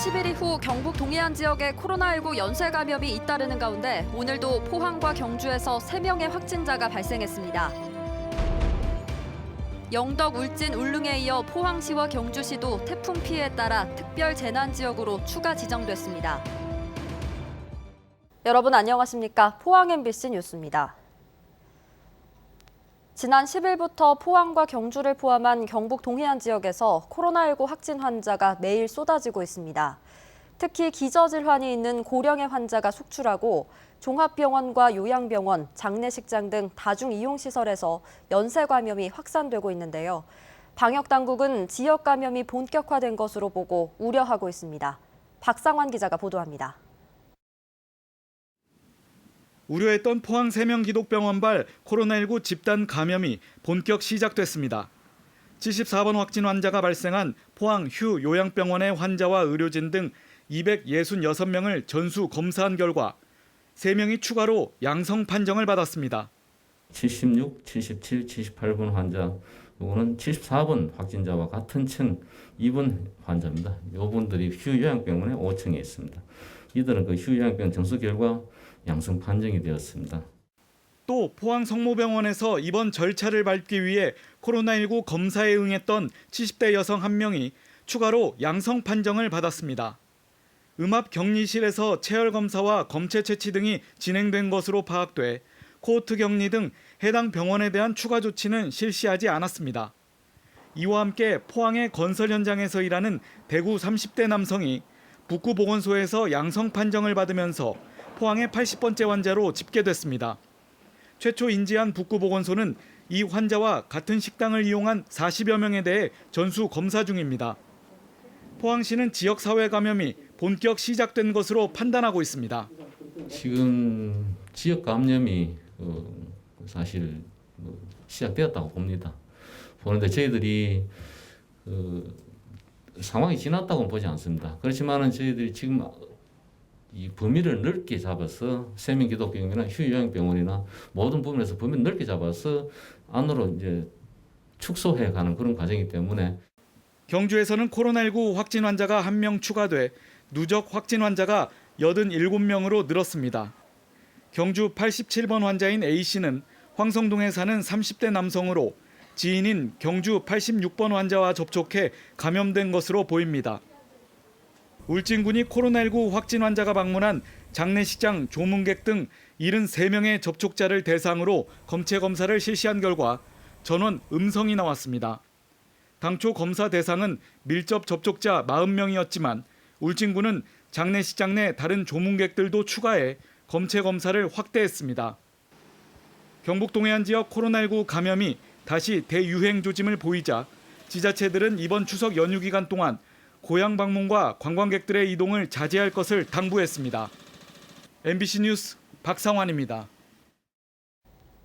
10일 이후 경북 동해안 지역에 코로나19 연쇄 감염이 잇따르는 가운데 오늘도 포항과 경주에서 3명의 확진자가 발생했습니다. 영덕, 울진, 울릉에 이어 포항시와 경주시도 태풍 피해에 따라 특별 재난 지역으로 추가 지정됐습니다. 여러분 안녕하십니까? 포항 MBC 뉴스입니다. 지난 10일부터 포항과 경주를 포함한 경북 동해안 지역에서 코로나19 확진 환자가 매일 쏟아지고 있습니다. 특히 기저질환이 있는 고령의 환자가 속출하고 종합병원과 요양병원, 장례식장 등 다중이용시설에서 연쇄 감염이 확산되고 있는데요. 방역당국은 지역 감염이 본격화된 것으로 보고 우려하고 있습니다. 박상환 기자가 보도합니다. 우려했던 포항 세명 기독병원발 코로나19 집단 감염이 본격 시작됐습니다. 74번 확진 환자가 발생한 포항 휴 요양병원의 환자와 의료진 등 266명을 전수 검사한 결과 3명이 추가로 양성 판정을 받았습니다. 76, 77, 78번 환자, 이거는 74번 확진자와 같은 층 입원 환자입니다. 이분들이 휴 요양병원에 5층에 있습니다. 이들은 그 휴 요양병원 정수 결과 양성 판정이 되었습니다. 또 포항 성모병원에서 이번 절차를 밟기 위해 코로나19 검사에 응했던 70대 여성 1명이 추가로 양성 판정을 받았습니다. 음압 격리실에서 체열 검사와 검체 채취 등이 진행된 것으로 파악돼 코호트 격리 등 해당 병원에 대한 추가 조치는 실시하지 않았습니다. 이와 함께 포항의 건설 현장에서 일하는 대구 30대 남성이 북구보건소에서 양성 판정을 받으면서 포항의 80번째 환자로 집계됐습니다. 최초 인지한 북구보건소는 이 환자와 같은 식당을 이용한 40여 명에 대해 전수 검사 중입니다. 포항시는 지역사회 감염이 본격 시작된 것으로 판단하고 있습니다. 지금 지역 감염이 사실 시작되었다고 봅니다. 보는데 저희들이 상황이 지났다고는 보지 않습니다. 그렇지만은 저희들이 지금 이 범위를 넓게 잡아서 세명 기독병원이나 휴 요양병원이나 모든 부분에서 범위를 넓게 잡아서 안으로 이제 축소해 가는 그런 과정이기 때문에 경주에서는 코로나19 확진 환자가 1명 추가돼 누적 확진 환자가 87명으로 늘었습니다. 경주 87번 환자인 A씨는 황성동에 사는 30대 남성으로 지인인 경주 86번 환자와 접촉해 감염된 것으로 보입니다. 울진군이 코로나19 확진 환자가 방문한 장례식장 조문객 등 73명의 접촉자를 대상으로 검체 검사를 실시한 결과 전원 음성이 나왔습니다. 당초 검사 대상은 밀접 접촉자 40명이었지만 울진군은 장례식장 내 다른 조문객들도 추가해 검체 검사를 확대했습니다. 경북 동해안 지역 코로나19 감염이 다시 대유행 조짐을 보이자 지자체들은 이번 추석 연휴 기간 동안 고향 방문과 관광객들의 이동을 자제할 것을 당부했습니다. MBC 뉴스 박상환입니다.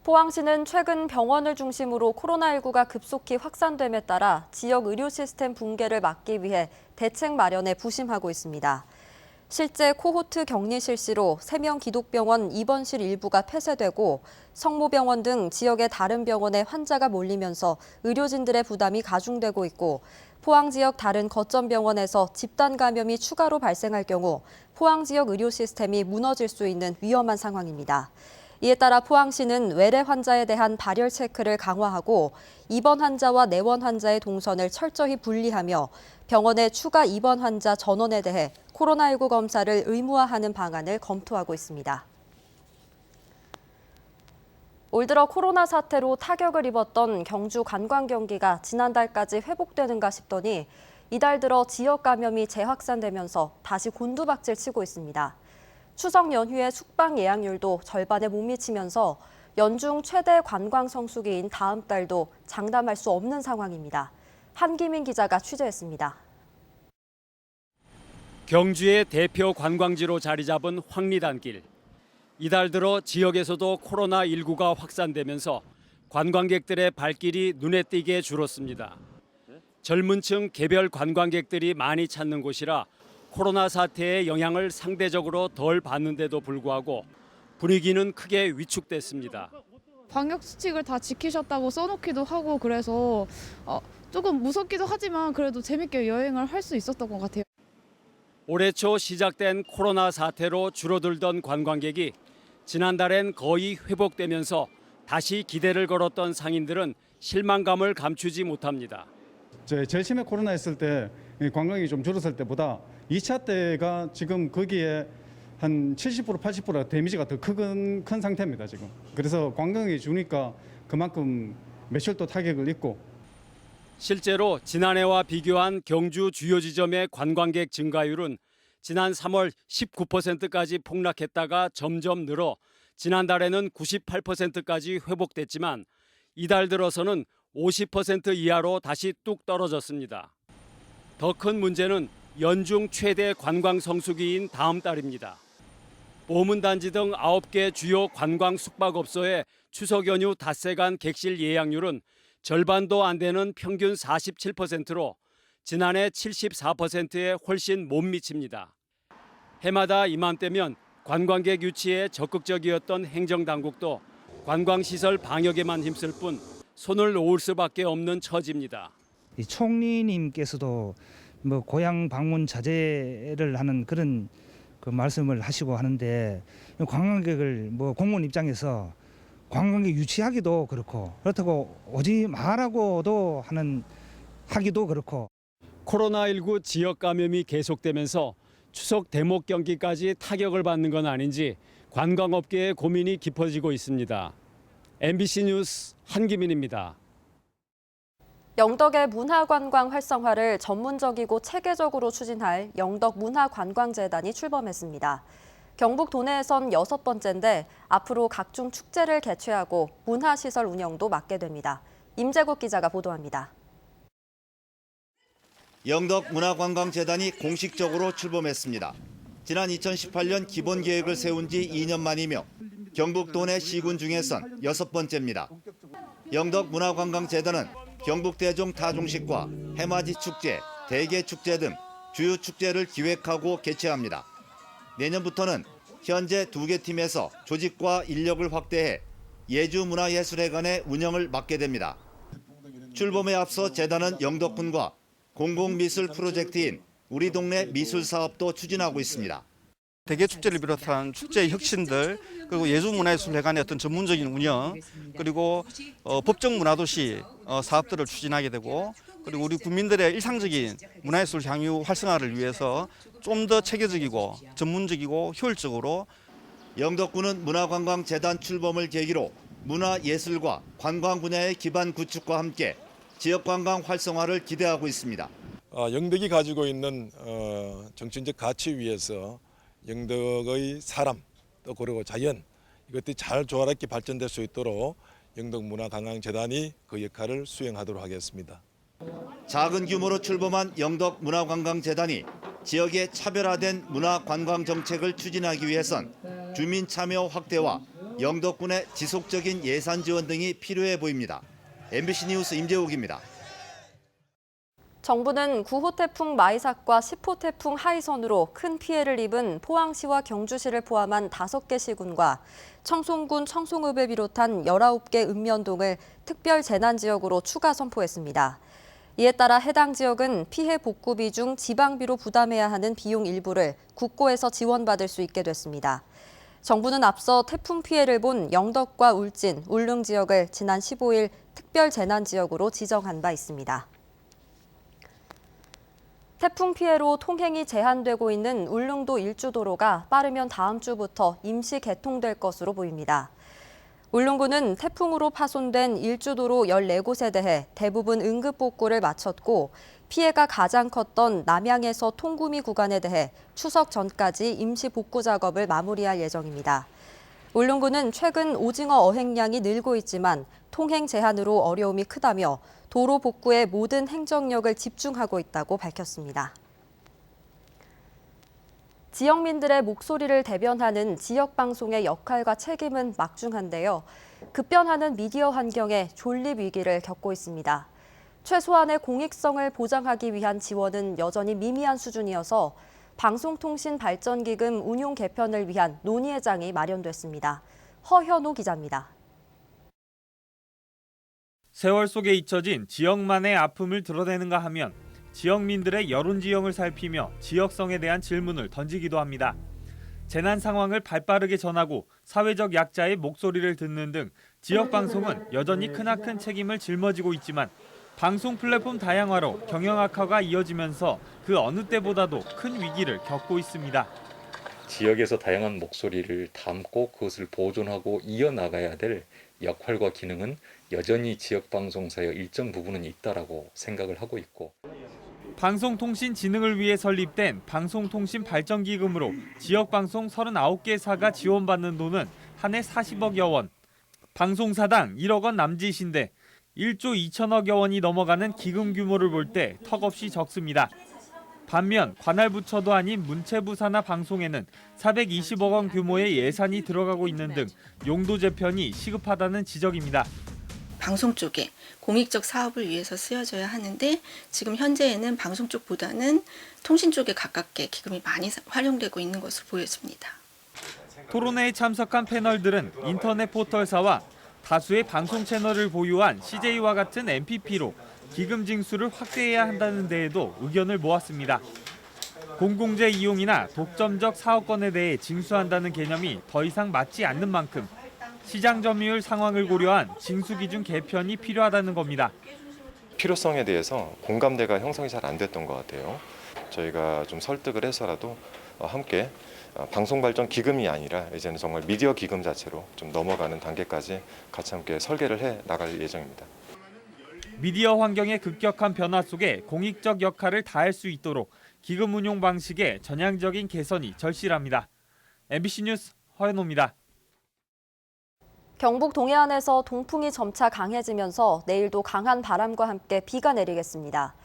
포항시는 최근 병원을 중심으로 코로나19가 급속히 확산됨에 따라 지역 의료 시스템 붕괴를 막기 위해 대책 마련에 부심하고 있습니다. 실제 코호트 격리 실시로 3명 기독병원 입원실 일부가 폐쇄되고 성모병원 등 지역의 다른 병원에 환자가 몰리면서 의료진들의 부담이 가중되고 있고 포항 지역 다른 거점 병원에서 집단 감염이 추가로 발생할 경우 포항 지역 의료 시스템이 무너질 수 있는 위험한 상황입니다. 이에 따라 포항시는 외래 환자에 대한 발열 체크를 강화하고 입원 환자와 내원 환자의 동선을 철저히 분리하며 병원의 추가 입원 환자 전원에 대해 코로나19 검사를 의무화하는 방안을 검토하고 있습니다. 올 들어 코로나 사태로 타격을 입었던 경주 관광 경기가 지난달까지 회복되는가 싶더니 이달 들어 지역 감염이 재확산되면서 다시 곤두박질 치고 있습니다. 추석 연휴의 숙박 예약률도 절반에 못 미치면서 연중 최대 관광 성수기인 다음 달도 장담할 수 없는 상황입니다. 한기민 기자가 취재했습니다. 경주의 대표 관광지로 자리 잡은 황리단길. 이달 들어 지역에서도 코로나19가 확산되면서 관광객들의 발길이 눈에 띄게 줄었습니다. 젊은 층 개별 관광객들이 많이 찾는 곳이라 코로나 사태의 영향을 상대적으로 덜 받는데도 불구하고 분위기는 크게 위축됐습니다. 방역 수칙을 다 지키셨다고 써놓기도 하고 그래서 조금 무섭기도 하지만 그래도 재밌게 여행을 할 수 있었던 것 같아요. 올해 초 시작된 코로나 사태로 줄어들던 관광객이 지난달엔 거의 회복되면서 다시 기대를 걸었던 상인들은 실망감을 감추지 못합니다. 제일 심해 코로나 했을 때 관광이 좀 줄었을 때보다 2차 때가 지금 거기에 한 70% 80%가 데미지가 더 큰 상태입니다 지금. 그래서 관광이 주니까 그만큼 매출도 타격을 입고. 실제로 지난해와 비교한 경주 주요 지점의 관광객 증가율은 지난 3월 19%까지 폭락했다가 점점 늘어 지난달에는 98%까지 회복됐지만 이달 들어서는 50% 이하로 다시 뚝 떨어졌습니다. 더 큰 문제는 연중 최대 관광 성수기인 다음 달입니다. 보문단지 등 9개 주요 관광 숙박업소의 추석 연휴 닷새간 객실 예약률은 절반도 안 되는 평균 47%로 지난해 74%에 훨씬 못 미칩니다. 해마다 이맘때면 관광객 유치에 적극적이었던 행정당국도 관광시설 방역에만 힘쓸 뿐 손을 놓을 수밖에 없는 처지입니다. 이 총리님께서도 뭐 고향 방문 자제를 하는 그런 그 말씀을 하시고 하는데 관광객을 뭐 공무원 입장에서 관광객 유치하기도 그렇다고 오지 말라고도 하기도 그렇고. 코로나19 지역 감염이 계속되면서 추석 대목 경기까지 타격을 받는 건 아닌지 관광업계의 고민이 깊어지고 있습니다. MBC 뉴스 한기민입니다. 영덕의 문화관광 활성화를 전문적이고 체계적으로 추진할 영덕문화관광재단이 출범했습니다. 경북 도내에선 6번째인데 앞으로 각종 축제를 개최하고 문화시설 운영도 맡게 됩니다. 임재국 기자가 보도합니다. 영덕문화관광재단이 공식적으로 출범했습니다. 지난 2018년 기본 계획을 세운 지 2년 만이며 경북 도내 시군 중에선 6번째입니다. 영덕문화관광재단은 경북 대종 타종식과 해맞이 축제, 대게축제 등 주요 축제를 기획하고 개최합니다. 내년부터는 현재 2개 팀에서 조직과 인력을 확대해 예주문화예술회관의 운영을 맡게 됩니다. 출범에 앞서 재단은 영덕군과 공공미술 프로젝트인 우리 동네 미술 사업도 추진하고 있습니다. 대게축제를 비롯한 축제의 혁신들, 그리고 예술문화예술회관의 어떤 전문적인 운영, 그리고 법정문화도시 사업들을 추진하게 되고, 그리고 우리 국민들의 일상적인 문화예술 향유 활성화를 위해서 좀 더 체계적이고 전문적이고 효율적으로. 영덕군은 문화관광재단 출범을 계기로 문화예술과 관광 분야의 기반 구축과 함께 지역관광 활성화를 기대하고 있습니다. 영덕이 가지고 있는 정치적 가치 위에서 영덕의 사람, 또 그리고 자연, 이것들이 잘 조화롭게 발전될 수 있도록 영덕문화관광재단이 그 역할을 수행하도록 하겠습니다. 작은 규모로 출범한 영덕문화관광재단이 지역의 차별화된 문화관광 정책을 추진하기 위해선 주민 참여 확대와 영덕군의 지속적인 예산 지원 등이 필요해 보입니다. MBC 뉴스 임재욱입니다. 정부는 9호 태풍 마이삭과 10호 태풍 하이선으로 큰 피해를 입은 포항시와 경주시를 포함한 5개 시군과 청송군 청송읍을 비롯한 19개 읍면동을 특별 재난지역으로 추가 선포했습니다. 이에 따라 해당 지역은 피해 복구비 중 지방비로 부담해야 하는 비용 일부를 국고에서 지원받을 수 있게 됐습니다. 정부는 앞서 태풍 피해를 본 영덕과 울진, 울릉 지역을 지난 15일 특별 재난지역으로 지정한 바 있습니다. 태풍 피해로 통행이 제한되고 있는 울릉도 일주도로가 빠르면 다음 주부터 임시 개통될 것으로 보입니다. 울릉군은 태풍으로 파손된 일주도로 14곳에 대해 대부분 응급 복구를 마쳤고 피해가 가장 컸던 남양에서 통구미 구간에 대해 추석 전까지 임시 복구 작업을 마무리할 예정입니다. 울릉군은 최근 오징어 어획량이 늘고 있지만 통행 제한으로 어려움이 크다며 도로 복구에 모든 행정력을 집중하고 있다고 밝혔습니다. 지역민들의 목소리를 대변하는 지역방송의 역할과 책임은 막중한데요. 급변하는 미디어 환경에 존립 위기를 겪고 있습니다. 최소한의 공익성을 보장하기 위한 지원은 여전히 미미한 수준이어서 방송통신발전기금 운용 개편을 위한 논의회장이 마련됐습니다. 허현우 기자입니다. 세월 속에 잊혀진 지역만의 아픔을 드러내는가 하면 지역민들의 여론 지형을 살피며 지역성에 대한 질문을 던지기도 합니다. 재난 상황을 발빠르게 전하고 사회적 약자의 목소리를 듣는 등 지역 방송은 여전히 크나큰 책임을 짊어지고 있지만 방송 플랫폼 다양화로 경영 악화가 이어지면서 그 어느 때보다도 큰 위기를 겪고 있습니다. 지역에서 다양한 목소리를 담고 그것을 보존하고 이어나가야 될 역할과 기능은 여전히 지역 방송사의 일정 부분은 있다라고 생각을 하고 있고, 방송통신진흥을 위해 설립된 방송통신발전기금으로 지역방송 39개사가 지원받는 돈은 한 해 40억여 원. 방송사당 1억 원 남짓인데 1조 2천억여 원이 넘어가는 기금 규모를 볼 때 턱없이 적습니다. 반면 관할 부처도 아닌 문체부 산하 방송에는 420억 원 규모의 예산이 들어가고 있는 등 용도 재편이 시급하다는 지적입니다. 방송 쪽에 공익적 사업을 위해서 쓰여져야 하는데 지금 현재에는 방송 쪽보다는 통신 쪽에 가깝게 기금이 많이 활용되고 있는 것으로 보여집니다. 토론회에 참석한 패널들은 인터넷 포털사와 다수의 방송 채널을 보유한 CJ와 같은 MPP로 기금 징수를 확대해야 한다는 데에도 의견을 모았습니다. 공공재 이용이나 독점적 사업권에 대해 징수한다는 개념이 더 이상 맞지 않는 만큼 시장 점유율 상황을 고려한 징수 기준 개편이 필요하다는 겁니다. 필요성에 대해서 공감대가 형성이 잘 안 됐던 것 같아요. 저희가 좀 설득을 해서라도 함께 방송발전 기금이 아니라 이제는 정말 미디어 기금 자체로 좀 넘어가는 단계까지 같이 함께 설계를 해 나갈 예정입니다. 미디어 환경의 급격한 변화 속에 공익적 역할을 다할 수 있도록 기금 운용 방식의 전향적인 개선이 절실합니다. MBC 뉴스 허연호입니다. 경북 동해안에서 동풍이 점차 강해지면서 내일도 강한 바람과 함께 비가 내리겠습니다.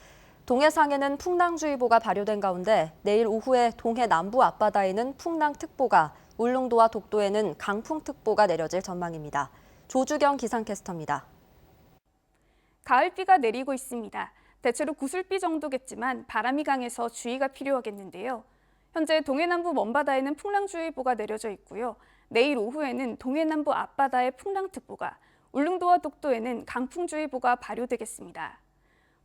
동해상에는 풍랑주의보가 발효된 가운데 내일 오후에 동해 남부 앞바다에는 풍랑특보가, 울릉도와 독도에는 강풍특보가 내려질 전망입니다. 조주경 기상캐스터입니다. 가을비가 내리고 있습니다. 대체로 구슬비 정도겠지만 바람이 강해서 주의가 필요하겠는데요. 현재 동해 남부 먼바다에는 풍랑주의보가 내려져 있고요. 내일 오후에는 동해 남부 앞바다에 풍랑특보가, 울릉도와 독도에는 강풍주의보가 발효되겠습니다.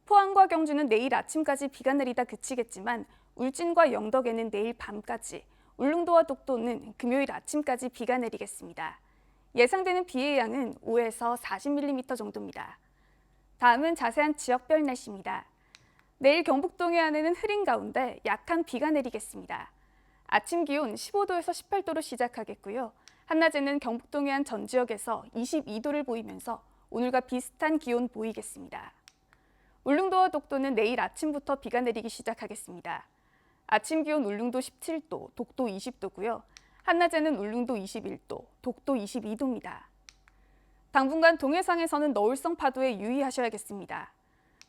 포항과 경주는 내일 아침까지 비가 내리다 그치겠지만 울진과 영덕에는 내일 밤까지, 울릉도와 독도는 금요일 아침까지 비가 내리겠습니다. 예상되는 비의 양은 5에서 40mm 정도입니다. 다음은 자세한 지역별 날씨입니다. 내일 경북 동해안에는 흐린 가운데 약한 비가 내리겠습니다. 아침 기온 15도에서 18도로 시작하겠고요. 한낮에는 경북 동해안 전 지역에서 22도를 보이면서 오늘과 비슷한 기온 보이겠습니다. 울릉도와 독도는 내일 아침부터 비가 내리기 시작하겠습니다. 아침 기온 울릉도 17도, 독도 20도고요. 한낮에는 울릉도 21도, 독도 22도입니다. 당분간 동해상에서는 너울성 파도에 유의하셔야겠습니다.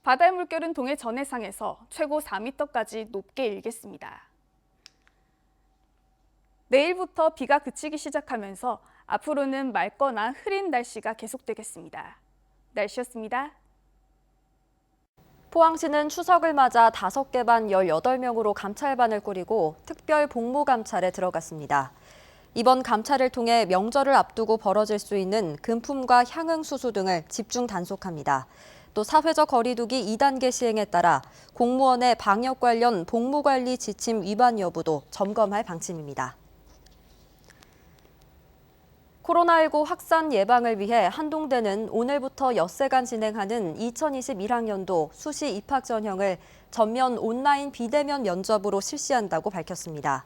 바다의 물결은 동해 전해상에서 최고 4m까지 높게 일겠습니다. 내일부터 비가 그치기 시작하면서 앞으로는 맑거나 흐린 날씨가 계속되겠습니다. 날씨였습니다. 포항시는 추석을 맞아 5개 반 18명으로 감찰반을 꾸리고 특별 복무 감찰에 들어갔습니다. 이번 감찰을 통해 명절을 앞두고 벌어질 수 있는 금품과 향응 수수 등을 집중 단속합니다. 또 사회적 거리두기 2단계 시행에 따라 공무원의 방역 관련 복무관리 지침 위반 여부도 점검할 방침입니다. 코로나19 확산 예방을 위해 한동대는 오늘부터 엿새간 진행하는 2021학년도 수시 입학 전형을 전면 온라인 비대면 면접으로 실시한다고 밝혔습니다.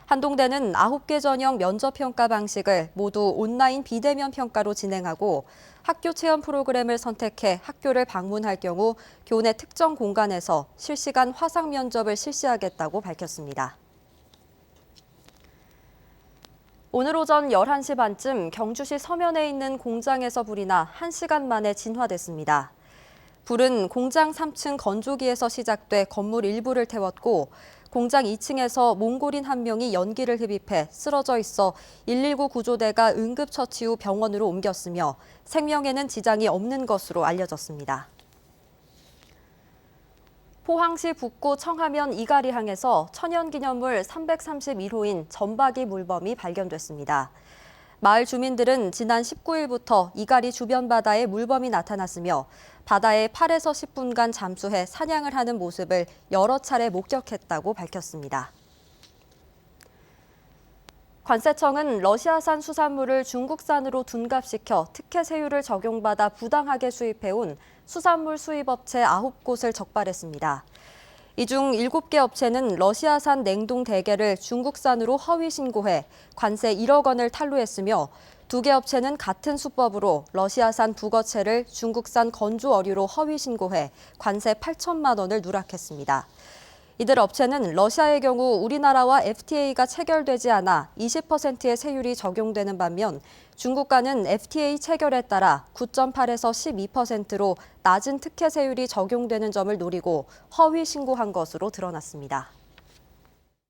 한동대는 9개 전형 면접 평가 방식을 모두 온라인 비대면 평가로 진행하고 학교 체험 프로그램을 선택해 학교를 방문할 경우 교내 특정 공간에서 실시간 화상 면접을 실시하겠다고 밝혔습니다. 오늘 오전 11시 반쯤 경주시 서면에 있는 공장에서 불이 나 1시간 만에 진화됐습니다. 불은 공장 3층 건조기에서 시작돼 건물 일부를 태웠고 공장 2층에서 몽골인 한 명이 연기를 흡입해 쓰러져 있어 119 구조대가 응급처치 후 병원으로 옮겼으며 생명에는 지장이 없는 것으로 알려졌습니다. 포항시 북구 청하면 이가리항에서 천연기념물 331호인 점박이 물범이 발견됐습니다. 마을 주민들은 지난 19일부터 이가리 주변 바다에 물범이 나타났으며 바다에 8에서 10분간 잠수해 사냥을 하는 모습을 여러 차례 목격했다고 밝혔습니다. 관세청은 러시아산 수산물을 중국산으로 둔갑시켜 특혜 세율을 적용받아 부당하게 수입해온 수산물 수입업체 9곳을 적발했습니다. 이 중 7개 업체는 러시아산 냉동 대게를 중국산으로 허위 신고해 관세 1억 원을 탈루했으며 2개 업체는 같은 수법으로 러시아산 북어채를 중국산 건조 어류로 허위 신고해 관세 8천만 원을 누락했습니다. 이들 업체는 러시아의 경우 우리나라와 FTA가 체결되지 않아 20%의 세율이 적용되는 반면 중국과는 FTA 체결에 따라 9.8에서 12%로 낮은 특혜 세율이 적용되는 점을 노리고 허위 신고한 것으로 드러났습니다.